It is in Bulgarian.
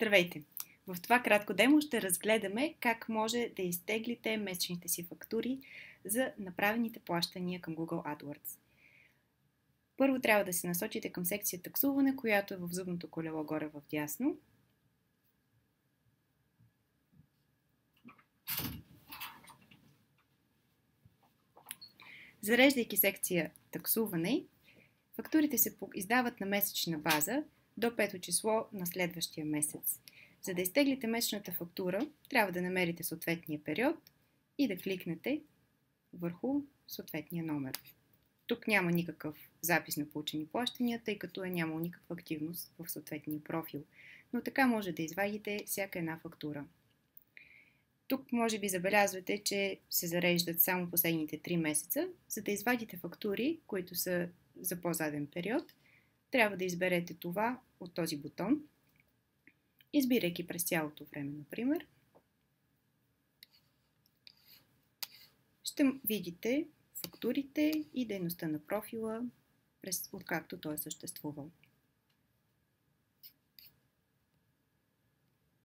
Здравейте! В това кратко демо ще разгледаме как може да изтеглите месечните си фактури за направените плащания към Google AdWords. Първо трябва да се насочите към секция таксуване, която е в зъбното колело горе в дясно. Зареждайки секция таксуване, фактурите се издават на месечна база до 5 число на следващия месец. За да изтеглите месечната фактура, трябва да намерите съответния период и да кликнете върху съответния номер. Тук няма никакъв запис на получени плащания, тъй като е нямало никаква активност в съответния профил. Но така може да извадите всяка една фактура. Тук може би забелязвате, че се зареждат само последните 3 месеца. За да извадите фактури, които са за по-заден период, трябва да изберете това от този бутон, избирайки през цялото време, например. Ще видите фактурите и дейността на профила, откакто той е съществувал.